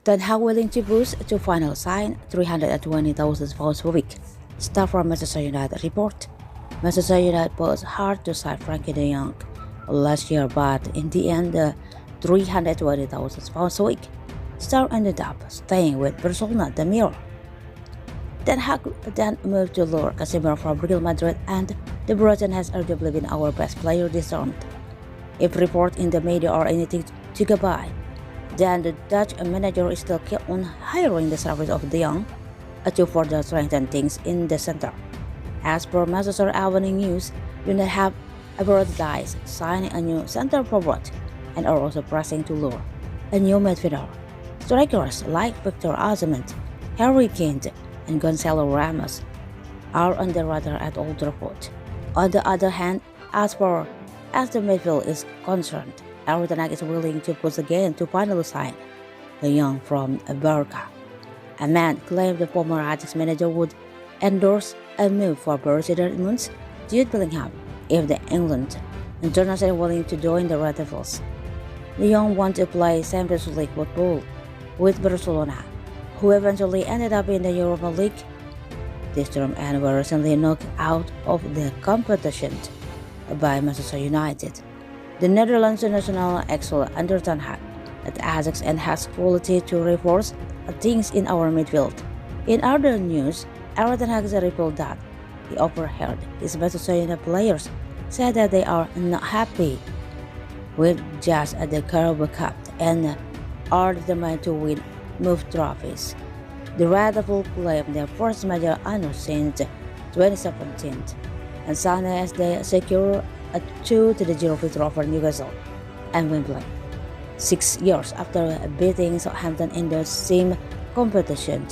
Ten Hag willing to boost to final sign £320,000 per week. Star from Manchester United report. Manchester United was hard to sign Frankie de Jong last year, but in the end, £320,000 a week. Star ended up staying with Barcelona, the Mirror. Ten Hag then moved to lure Casemiro from Real Madrid, and De Bruyne has arguably been our best player this tournament. If reports in the media are anything to go by, then the Dutch manager is still kept on hiring the service of De Jong to further strengthen things in the center. As per Manchester Evening News, United have prioritized signing a new center forward and are also pressing to lure a new midfielder. Strikers like Victor Osimhen, Harry Kane, and Gonzalo Ramos are on the radar at Old Trafford. On the other hand, as the midfield is concerned, Erik ten Hag is willing to push again to finally sign De Jong from Barca. A man claimed the former Ajax manager would endorse a move for Borussia Dortmund's Jude Bellingham if the England international is willing to join the Red Devils. De Jong wanted to play Champions League football with Barcelona, who eventually ended up in the Europa League this term and were recently knocked out of the competition by Manchester United. The Netherlands national excelled under Ten Hag at Ajax and has quality to reinforce things in our midfield. In other news, Erik ten Hag reported that he overheard his Manchester United players say that they are not happy with just the Carabao Cup and are determined to win move trophies. The Red Devils claimed their first major honor since 2017, and Sunday as they secure a 2-0 victory over Newcastle and Wembley, 6 years after beating Southampton in the same competition.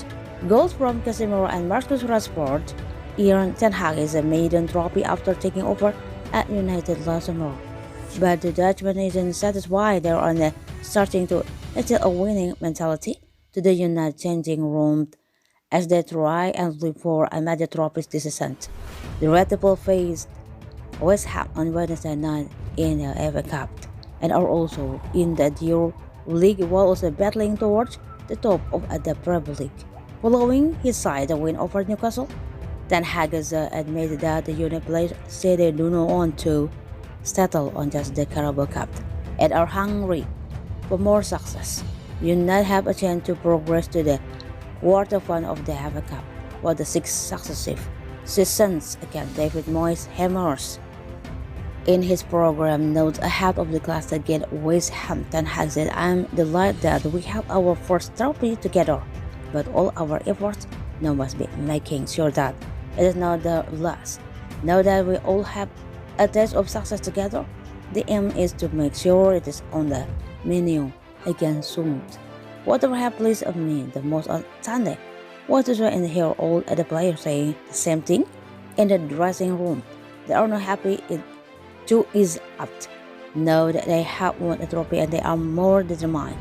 Goals from Casemiro and Marcus Rashford earned Ten Hag a maiden trophy after taking over at United last summer. But the Dutchman isn't satisfied. They are starting to instill a winning mentality to the United changing room as they try and look for a major trophy this season. The Red Devils faced West Ham on Wednesday night in the FA Cup and are also in the Euro League while also battling towards the top of the Premier League. Following his side win over Newcastle, Ten Hag admitted that the United players say they do not want to settle on just the Carabao Cup and are hungry for more success. United have a chance to progress to the quarterfinal of the FA Cup for the 6th successive seasons against David Moyes' Hammers. In his program notes ahead of the clash against West Ham, Ten Hag said, "I'm delighted that we have our first trophy together, but all our efforts now must be making sure that it is not the last. Now that we all have a taste of success together, the aim is to make sure it is on the menu again soon." Whatever happens of me the most on Sunday was to try and hear all the players saying the same thing in the dressing room. They are not happy to ease up. Know that they have won a trophy and they are more determined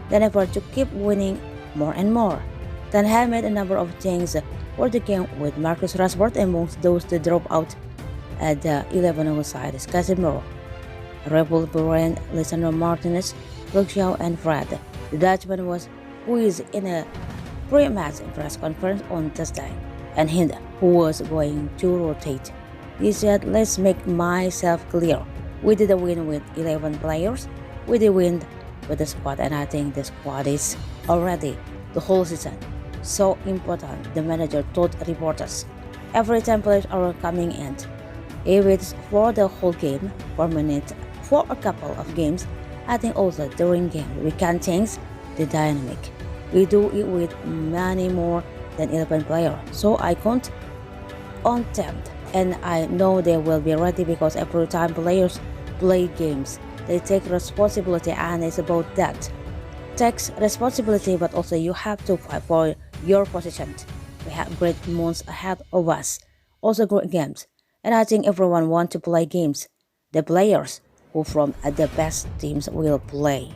than ever to keep winning more and more. Ten Hag made a number of changes for the game with Marcus Rashford amongst those to drop out at the 11 side is Casemiro, Rebel Varane, Lisandro Martinez, Luke Shaw, and Fred. The Dutchman was quizzed in a pre-match press conference on Thursday and hinted who was going to rotate. He said, "Let's make myself clear. We did a win with 11 players. We did win with the squad, and I think the squad is already the whole season so important," the manager told reporters. "Every time players are coming in, if it's for the whole game, for minutes, for a couple of games, I think also during game we can change the dynamic. We do it with many more than 11 players, so I count on them, and I know they will be ready because every time players play games, they take responsibility, and it's about that. Takes responsibility, but also you have to fight for your position. We have great months ahead of us, also great games, and I think everyone wants to play games. The players who from the best teams will play."